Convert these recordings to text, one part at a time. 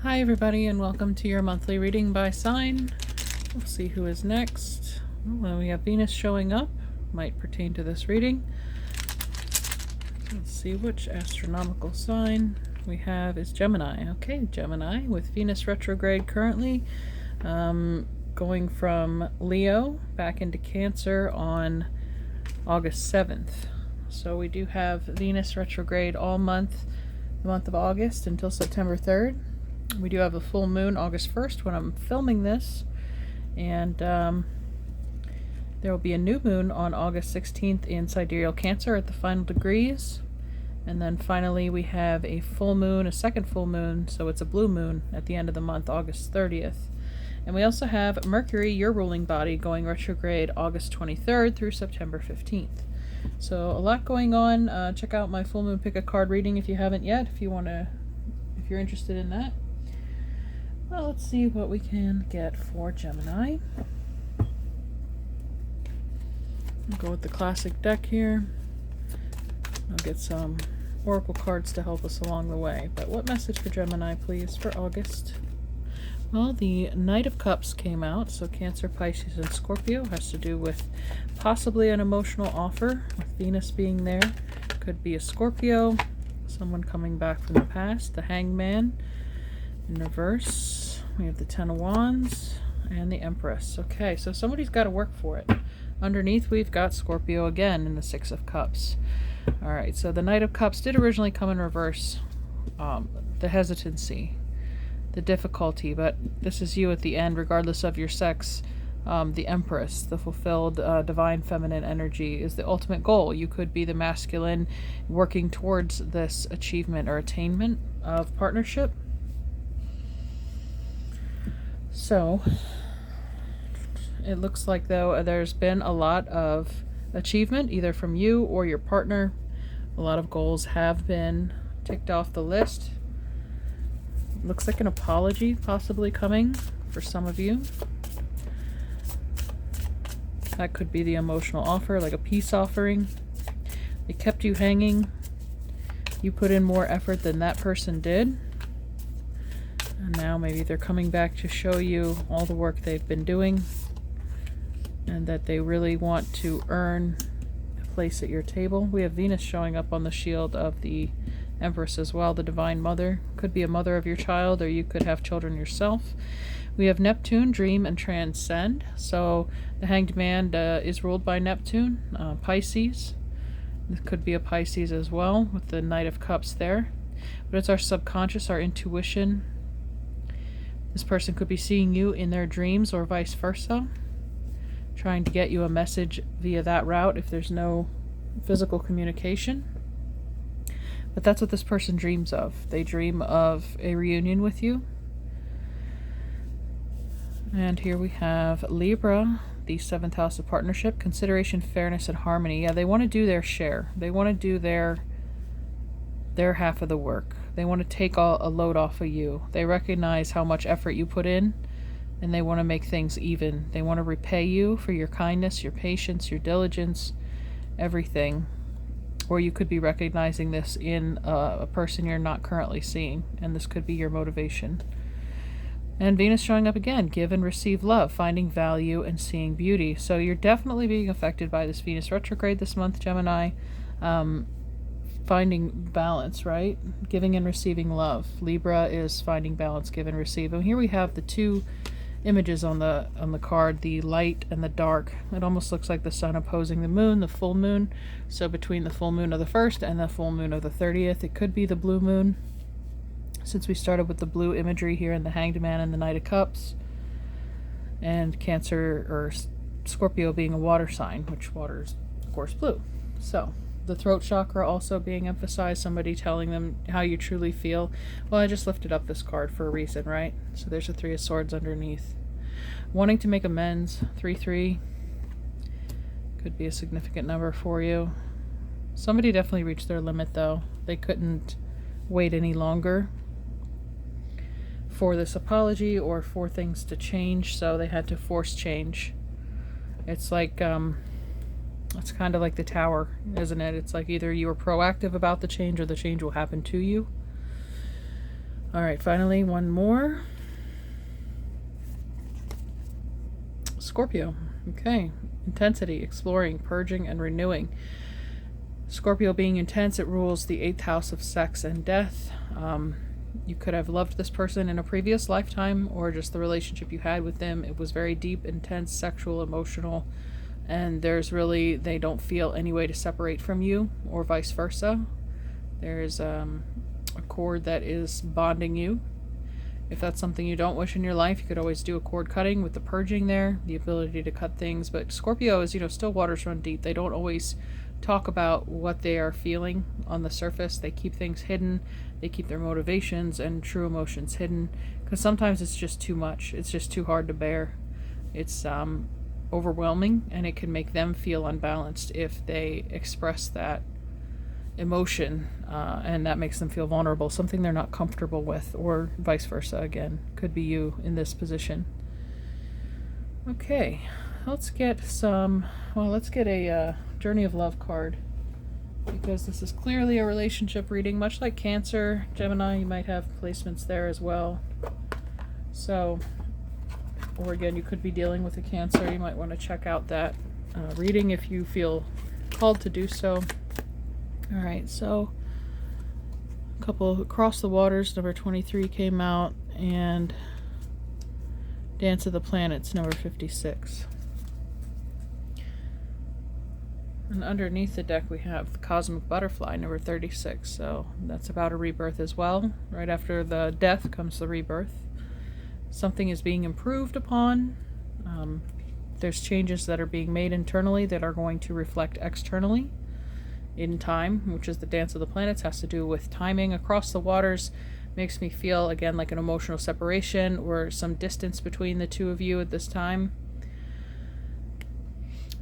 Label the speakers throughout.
Speaker 1: Hi everybody, and welcome to your monthly reading by sign. We'll see who is next. Well, we have Venus showing up, might pertain to this reading. Let's see which astronomical sign we have is Gemini. Okay, Gemini with Venus retrograde currently, going from Leo back into Cancer on August 7th. So we do have Venus retrograde all month, the month of August until September 3rd. We do have a full moon August 1st when I'm filming this, and there will be a new moon on August 16th in sidereal Cancer at the final degrees. And then finally we have a full moon, a second full moon, so it's a blue moon at the end of the month, August 30th. And we also have Mercury, your ruling body, going retrograde August 23rd through September 15th. So a lot going on. Check out my full moon pick a card reading if you haven't yet, if you're interested in that. Well, let's see what we can get for Gemini. I'll go with the classic deck here. I'll get some oracle cards to help us along the way. But what message for Gemini, please, for August? Well, the Knight of Cups came out, so Cancer, Pisces, and Scorpio has to do with possibly an emotional offer, with Venus being there. Could be a Scorpio, someone coming back from the past, the Hangman. In reverse, we have the Ten of Wands and the Empress. Okay, so somebody's got to work for it. Underneath, we've got Scorpio again in the Six of Cups. All right, so the Knight of Cups did originally come in reverse. The hesitancy, the difficulty, but this is you at the end, regardless of your sex. The Empress, the fulfilled divine feminine energy, is the ultimate goal. You could be the masculine working towards this achievement or attainment of partnership. So, it looks like, though, there's been a lot of achievement, either from you or your partner. A lot of goals have been ticked off the list. Looks like an apology possibly coming for some of you. That could be the emotional offer, like a peace offering. They kept you hanging. You put in more effort than that person did. And now maybe they're coming back to show you all the work they've been doing, and that they really want to earn a place at your table. We have Venus showing up on the shield of the Empress as well, the Divine Mother. Could be a mother of your child, or you could have children yourself. We have Neptune, dream and transcend. So the Hanged Man is ruled by Neptune. Pisces. This could be a Pisces as well, with the Knight of Cups there. But it's our subconscious, our intuition. This person could be seeing you in their dreams or vice versa, trying to get you a message via that route if there's no physical communication. But that's what this person dreams of. They dream of a reunion with you. And here we have Libra, the 7th house of partnership, consideration, fairness, and harmony. Yeah, they want to do their share. They want to do their half of the work. They want to take a load off of you. They recognize how much effort you put in, and they want to make things even. They want to repay you for your kindness, your patience, your diligence, everything. Or you could be recognizing this in a person you're not currently seeing, and this could be your motivation. And Venus showing up again, give and receive love, finding value and seeing beauty. So you're definitely being affected by this Venus retrograde this month, Gemini. Finding balance, right? Giving and receiving love. Libra is finding balance, give and receive. And here we have the two images on the card, the light and the dark. It almost looks like the sun opposing the moon, the full moon. So between the full moon of the 1st and the full moon of the 30th, it could be the blue moon, since we started with the blue imagery here in the Hanged Man and the Knight of Cups. And Cancer or Scorpio being a water sign, which water is, of course, blue. So the throat chakra also being emphasized, somebody telling them how you truly feel. Well, I just lifted up this card for a reason, right? So there's a 3 of Swords underneath. Wanting to make amends, 3-3. Could be a significant number for you. Somebody definitely reached their limit, though. They couldn't wait any longer for this apology or for things to change, so they had to force change. It's like, it's kind of like the Tower, isn't it? It's like either you are proactive about the change or the change will happen to you. All right, finally, one more. Scorpio. Okay. Intensity, exploring, purging, and renewing. Scorpio being intense, it rules the 8th house of sex and death. You could have loved this person in a previous lifetime, or just the relationship you had with them. It was very deep, intense, sexual, emotional, and they don't feel any way to separate from you, or vice versa. There's a cord that is bonding you. If that's something you don't wish in your life, you could always do a cord cutting with the purging there, the ability to cut things. But Scorpio is, still waters run deep. They don't always talk about what they are feeling on the surface. They keep things hidden. They keep their motivations and true emotions hidden, because sometimes it's just too much. It's just too hard to bear. It's overwhelming, and it can make them feel unbalanced if they express that emotion, and that makes them feel vulnerable, something they're not comfortable with, or vice versa. Again, could be you in this position. Okay, let's get a Journey of Love card, because this is clearly a relationship reading, much like Cancer, Gemini. You might have placements there as well. So, or again, you could be dealing with a Cancer. You might want to check out that reading if you feel called to do so. All right, so a couple Across the Waters, number 23 came out, and Dance of the Planets, number 56. And underneath the deck we have the Cosmic Butterfly, number 36. So that's about a rebirth as well. Right after the death comes the rebirth. Something is being improved upon. There's changes that are being made internally that are going to reflect externally in time, which is the Dance of the Planets, has to do with timing. Across the Waters makes me feel, again, like an emotional separation or some distance between the two of you at this time.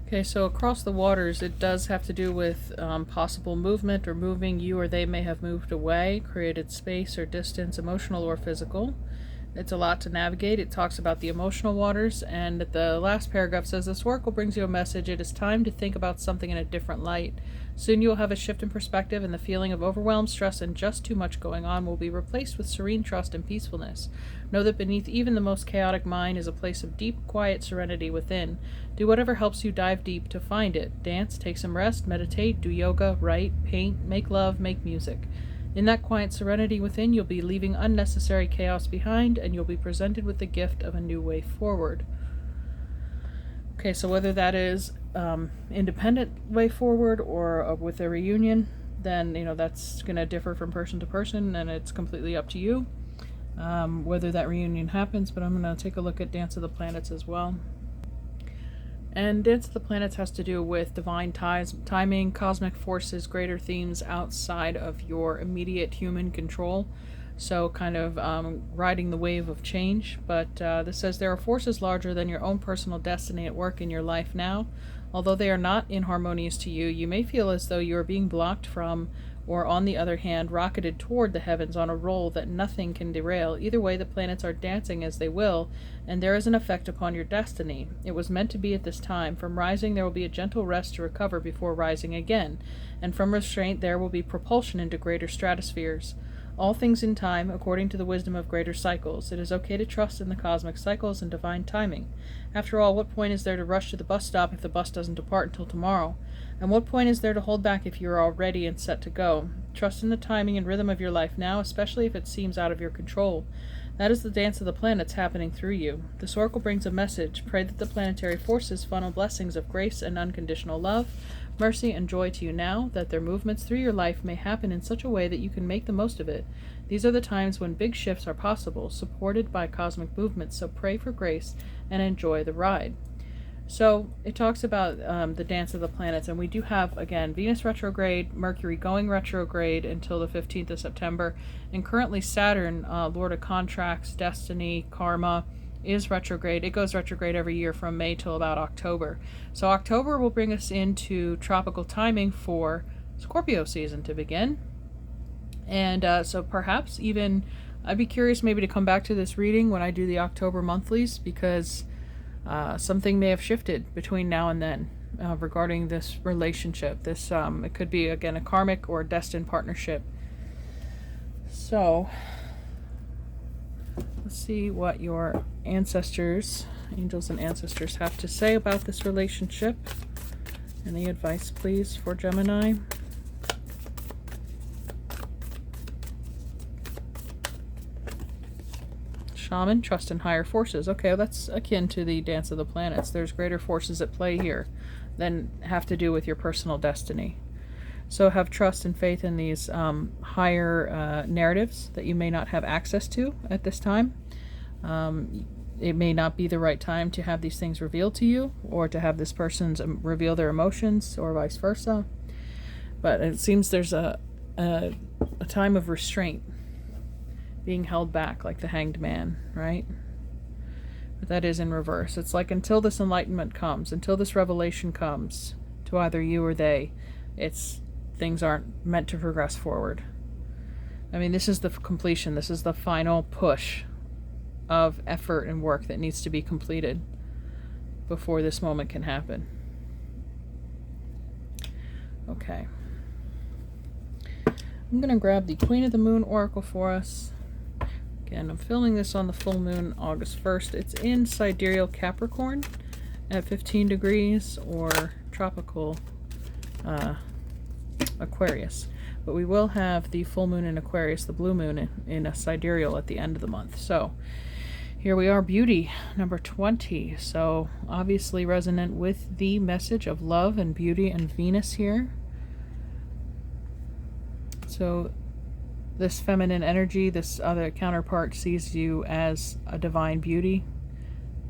Speaker 1: Okay, so Across the Waters, it does have to do with possible movement or moving. You or they may have moved away, created space or distance, emotional or physical. It's a lot to navigate. It talks about the emotional waters, and the last paragraph says, this oracle brings you a message. It is time to think about something in a different light. Soon you will have a shift in perspective, and the feeling of overwhelm, stress, and just too much going on will be replaced with serene trust and peacefulness. Know that beneath even the most chaotic mind is a place of deep, quiet serenity within. Do whatever helps you dive deep to find it. Dance, take some rest, meditate, do yoga, write, paint, make love, make music. In that quiet serenity within, you'll be leaving unnecessary chaos behind, and you'll be presented with the gift of a new way forward. Okay, so whether that is independent way forward or with a reunion, then that's going to differ from person to person, and it's completely up to you whether that reunion happens. But I'm going to take a look at Dance of the Planets as well. And Dance of the Planets has to do with divine timing, cosmic forces, greater themes outside of your immediate human control. So kind of riding the wave of change. But this says there are forces larger than your own personal destiny at work in your life now. Although they are not inharmonious to you, you may feel as though you are being blocked from, or on the other hand, rocketed toward the heavens on a roll that nothing can derail. Either way, the planets are dancing as they will, and there is an effect upon your destiny. It was meant to be at this time. From rising there will be a gentle rest to recover before rising again, and from restraint there will be propulsion into greater stratospheres. All things in time, according to the wisdom of greater cycles. It is okay to trust in the cosmic cycles and divine timing. After all, what point is there to rush to the bus stop if the bus doesn't depart until tomorrow? And what point is there to hold back if you are all ready and set to go? Trust in the timing and rhythm of your life now, especially if it seems out of your control. That is the dance of the planets happening through you. This oracle brings a message. Pray that the planetary forces funnel blessings of grace and unconditional love, mercy, and joy to you now, that their movements through your life may happen in such a way that you can make the most of it. These are the times when big shifts are possible, supported by cosmic movements, so pray for grace and enjoy the ride. So it talks about the dance of the planets, and we do have, again, Venus retrograde, Mercury going retrograde until the 15th of September, and currently Saturn, Lord of Contracts, Destiny, Karma, is retrograde. It goes retrograde every year from May till about October. So October will bring us into tropical timing for Scorpio season to begin. And so perhaps even, I'd be curious maybe to come back to this reading when I do the October monthlies, because something may have shifted between now and then regarding this relationship. This it could be, again, a karmic or a destined partnership. So Let's see what your ancestors, angels and ancestors, have to say about this relationship. Any advice, please, for Gemini? Shaman, trust in higher forces. Okay, well, that's akin to the Dance of the Planets. There's greater forces at play here than have to do with your personal destiny. So have trust and faith in these higher narratives that you may not have access to at this time. It may not be the right time to have these things revealed to you, or to have this person reveal their emotions, or vice versa. But it seems there's a time of restraint, being held back, like the Hanged Man, right? But that is in reverse. It's like until this enlightenment comes, until this revelation comes to either you or they, things aren't meant to progress forward. I mean, this is the completion. This is the final push of effort and work that needs to be completed before this moment can happen. Okay. I'm going to grab the Queen of the Moon Oracle for us. Again, I'm filming this on the full moon, August 1st. It's in sidereal Capricorn at 15 degrees, or tropical Aquarius. But we will have the full moon in Aquarius, the blue moon, in a sidereal at the end of the month. So here we are, beauty, number 20. So obviously resonant with the message of love and beauty and Venus here. So this feminine energy, this other counterpart, sees you as a divine beauty.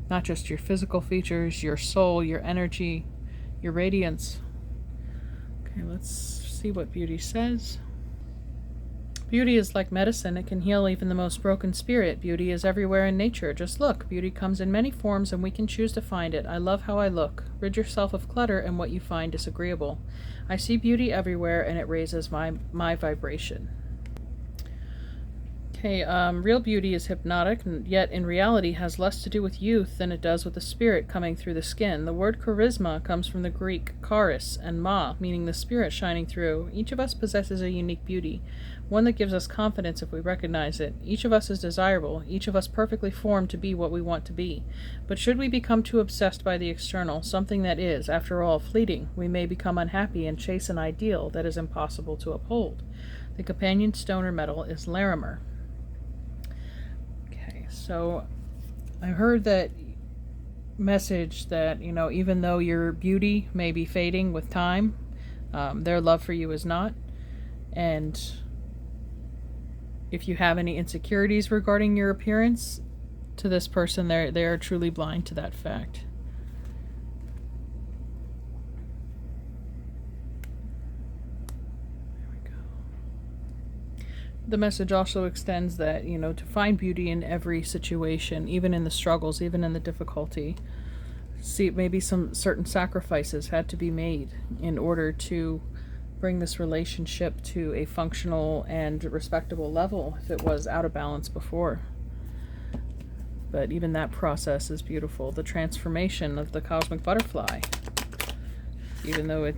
Speaker 1: Not just your physical features, your soul, your energy, your radiance. Okay, let's see what beauty says. Beauty is like medicine. It can heal even the most broken spirit. Beauty is everywhere in nature. Just look. Beauty comes in many forms, and we can choose to find it. I love how I look. Rid yourself of clutter and what you find disagreeable. I see beauty everywhere, and it raises my vibration. Okay, real beauty is hypnotic, and yet in reality has less to do with youth than it does with the spirit coming through the skin. The word charisma comes from the Greek charis and ma, meaning the spirit shining through. Each of us possesses a unique beauty, one that gives us confidence if we recognize it. Each of us is desirable, each of us perfectly formed to be what we want to be. But should we become too obsessed by the external, something that is, after all, fleeting, we may become unhappy and chase an ideal that is impossible to uphold. The companion stone or metal is Larimer. So I heard that message that, even though your beauty may be fading with time, their love for you is not. And if you have any insecurities regarding your appearance, to this person, they are truly blind to that fact. The message also extends that, to find beauty in every situation, even in the struggles, even in the difficulty. See, maybe some certain sacrifices had to be made in order to bring this relationship to a functional and respectable level if it was out of balance before. But even that process is beautiful. The transformation of the cosmic butterfly, even though it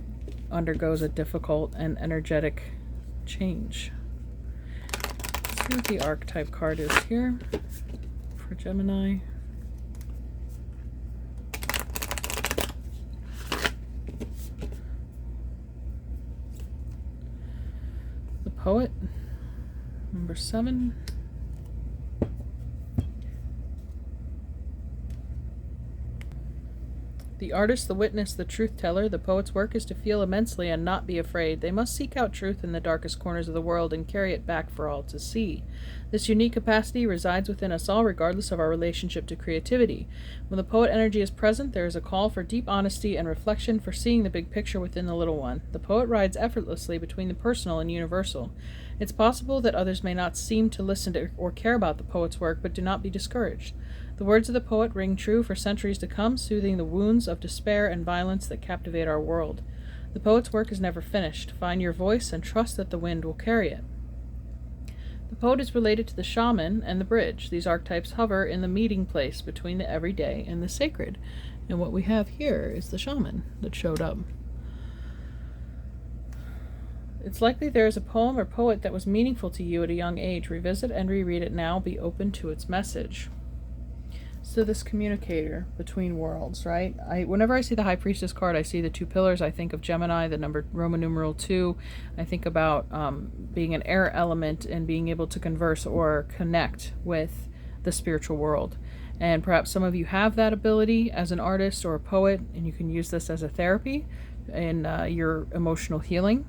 Speaker 1: undergoes a difficult and energetic change. See what the archetype card is here for Gemini. The Poet, number 7. The artist, the witness, the truth-teller, the poet's work is to feel immensely and not be afraid. They must seek out truth in the darkest corners of the world and carry it back for all to see. This unique capacity resides within us all, regardless of our relationship to creativity. When the poet energy is present, there is a call for deep honesty and reflection, for seeing the big picture within the little one. The poet rides effortlessly between the personal and universal. It's possible that others may not seem to listen to or care about the poet's work, but do not be discouraged. The words of the poet ring true for centuries to come, soothing the wounds of despair and violence that captivate our world. The poet's work is never finished. Find your voice and trust that the wind will carry it. The poet is related to the shaman and the bridge. These archetypes hover in the meeting place between the everyday and the sacred. And what we have here is the shaman that showed up. It's likely there is a poem or poet that was meaningful to you at a young age. Revisit and reread it now. Be open to its message. So this communicator between worlds, right? Whenever I see the High Priestess card, I see the two pillars. I think of Gemini, the number Roman numeral 2. I think about being an air element and being able to converse or connect with the spiritual world. And perhaps some of you have that ability as an artist or a poet, and you can use this as a therapy in your emotional healing.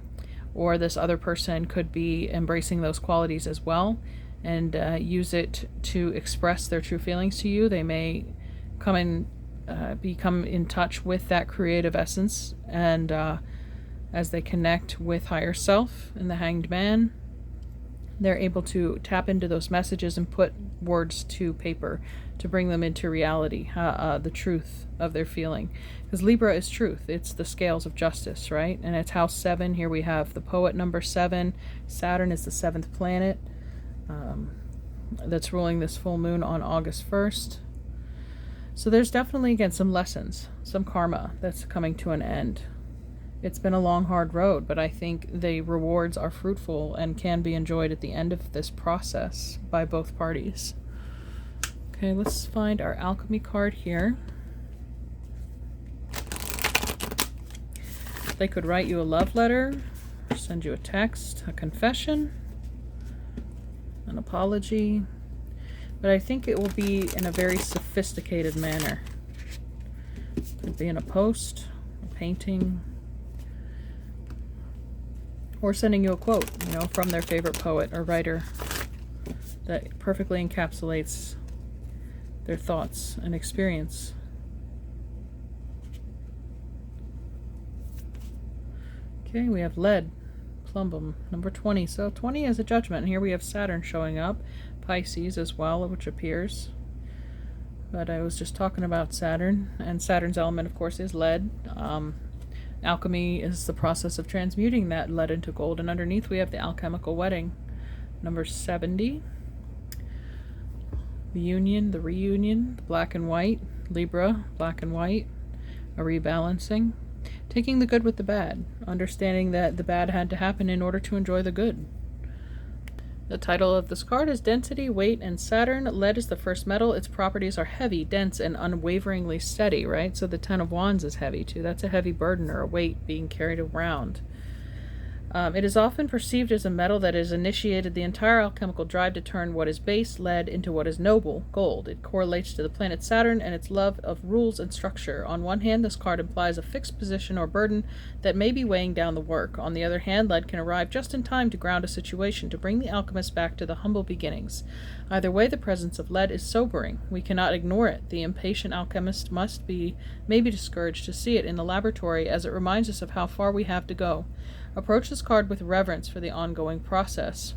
Speaker 1: Or this other person could be embracing those qualities as well, and use it to express their true feelings to you. They may become in touch with that creative essence, and as they connect with higher self in the Hanged Man, they're able to tap into those messages and put words to paper to bring them into reality, the truth of their feeling. Because Libra is truth. It's the scales of justice, right? And it's house 7. Here we have the poet number 7. Saturn is the 7th planet that's ruling this full moon on August 1st. So there's definitely, again, some lessons, some karma that's coming to an end. It's been a long, hard road, but I think the rewards are fruitful and can be enjoyed at the end of this process by both parties. Okay, let's find our alchemy card here. They could write you a love letter, or send you a text, a confession, an apology, but I think it will be in a very sophisticated manner. Could be in a post, a painting, or sending you a quote, from their favorite poet or writer that perfectly encapsulates their thoughts and experience. Okay, we have lead, plumbum, number 20. So 20 is a judgment. And here we have Saturn showing up, Pisces as well, which appears. But I was just talking about Saturn, and Saturn's element, of course, is lead. Alchemy is the process of transmuting that lead into gold. And underneath we have the alchemical wedding, number 70. The union, the reunion, the black and white, Libra, black and white, a rebalancing. Taking the good with the bad, understanding that the bad had to happen in order to enjoy the good. The title of this card is Density, Weight, and Saturn. Lead is the first metal. Its properties are heavy, dense, and unwaveringly steady, right? So the 10 of Wands is heavy too. That's a heavy burden or a weight being carried around. It is often perceived as a metal that has initiated the entire alchemical drive to turn what is base, lead, into what is noble, gold. It correlates to the planet Saturn and its love of rules and structure. On one hand, this card implies a fixed position or burden that may be weighing down the work. On the other hand, lead can arrive just in time to ground a situation, to bring the alchemist back to the humble beginnings. Either way, the presence of lead is sobering. We cannot ignore it. The impatient alchemist may be discouraged to see it in the laboratory, as it reminds us of how far we have to go. Approach this card with reverence for the ongoing process.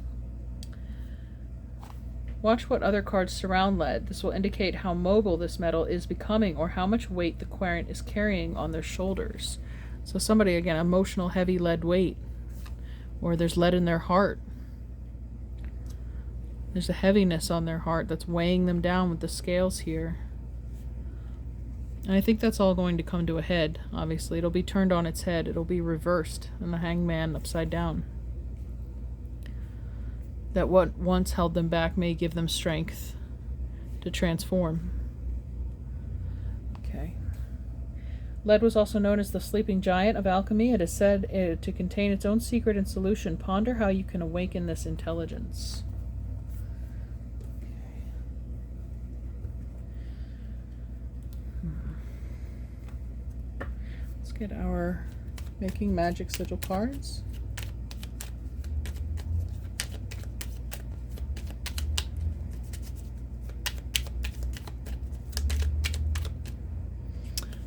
Speaker 1: Watch what other cards surround lead. This will indicate how mobile this metal is becoming, or how much weight the querent is carrying on their shoulders. So somebody, again, emotional heavy lead weight, or there's lead in their heart. There's a heaviness on their heart that's weighing them down with the scales here. And I think that's all going to come to a head, obviously. It'll be turned on its head. It'll be reversed, and the Hanged Man upside down. That what once held them back may give them strength to transform. Okay. Lead was also known as the sleeping giant of alchemy. It is said to contain its own secret and solution. Ponder how you can awaken this intelligence. Get our Making Magic sigil cards.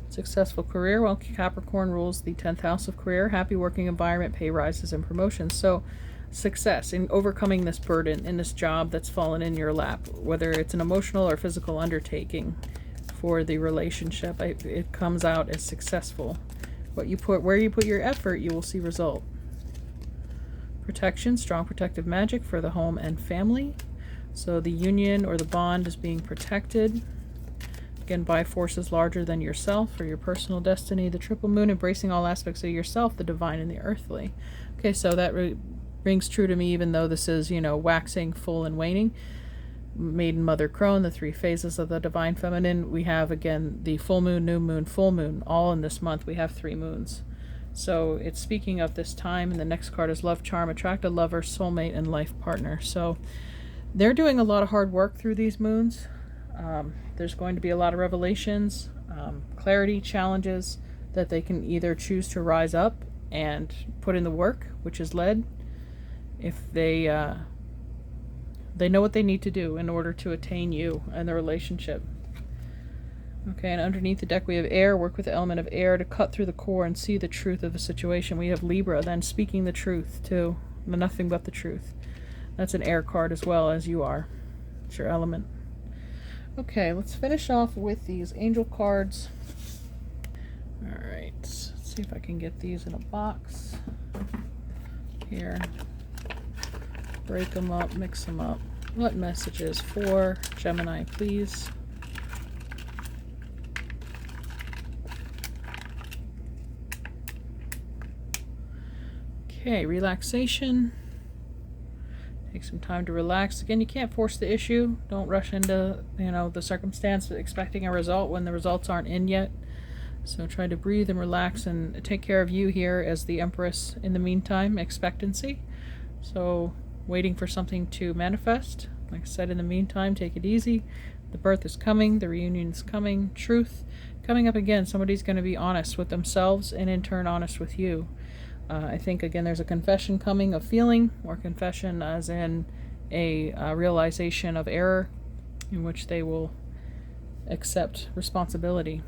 Speaker 1: Successful career. Well, Capricorn rules the 10th house of career. Happy working environment, pay rises, and promotions. So success in overcoming this burden in this job that's fallen in your lap, whether it's an emotional or physical undertaking for the relationship, it comes out as successful. Where you put your effort, you will see result. Protection, strong protective magic for the home and family. So the union or the bond is being protected. again, by forces larger than yourself or your personal destiny. The triple moon, embracing all aspects of yourself, the divine and the earthly. Okay, so that rings true to me, even though this is, waxing, full, and waning. Maiden, Mother, Crone, the three phases of the divine feminine. We have, again, the full moon, new moon, full moon. All in this month, we have 3 moons. So it's speaking of this time, and the next card is love, charm, attract a lover, soulmate, and life partner. So they're doing a lot of hard work through these moons. There's going to be a lot of revelations, clarity, challenges that they can either choose to rise up and put in the work, which is led, if they know what they need to do in order to attain you and the relationship. Okay, and underneath the deck we have air. Work with the element of air to cut through the core and see the truth of a situation. We have Libra, then speaking the truth too. Nothing but the truth. That's an air card as well, as you are. It's your element. Okay, let's finish off with these angel cards. Alright, let's see if I can get these in a box. Here. Break them up, mix them up. What messages for Gemini, please? Okay, relaxation. Take some time to relax. Again, you can't force the issue. Don't rush into, the circumstance expecting a result when the results aren't in yet. So try to breathe and relax and take care of you here as the Empress in the meantime. Expectancy. So waiting for something to manifest. Like I said, in the meantime, take it easy. The birth is coming. The reunion is coming. Truth coming up again. Somebody's going to be honest with themselves and in turn honest with you. I think, again, there's a confession coming of feeling, or confession as in a realization of error in which they will accept responsibility.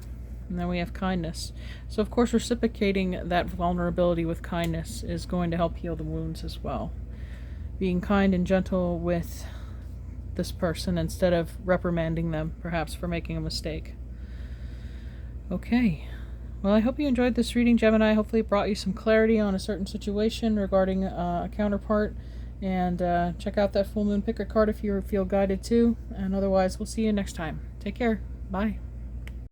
Speaker 1: And then we have kindness. So, of course, reciprocating that vulnerability with kindness is going to help heal the wounds as well. Being kind and gentle with this person instead of reprimanding them, perhaps, for making a mistake. Okay. Well, I hope you enjoyed this reading, Gemini. Hopefully it brought you some clarity on a certain situation regarding a counterpart. And check out that full moon picker card if you feel guided to. And otherwise, we'll see you next time. Take care. Bye.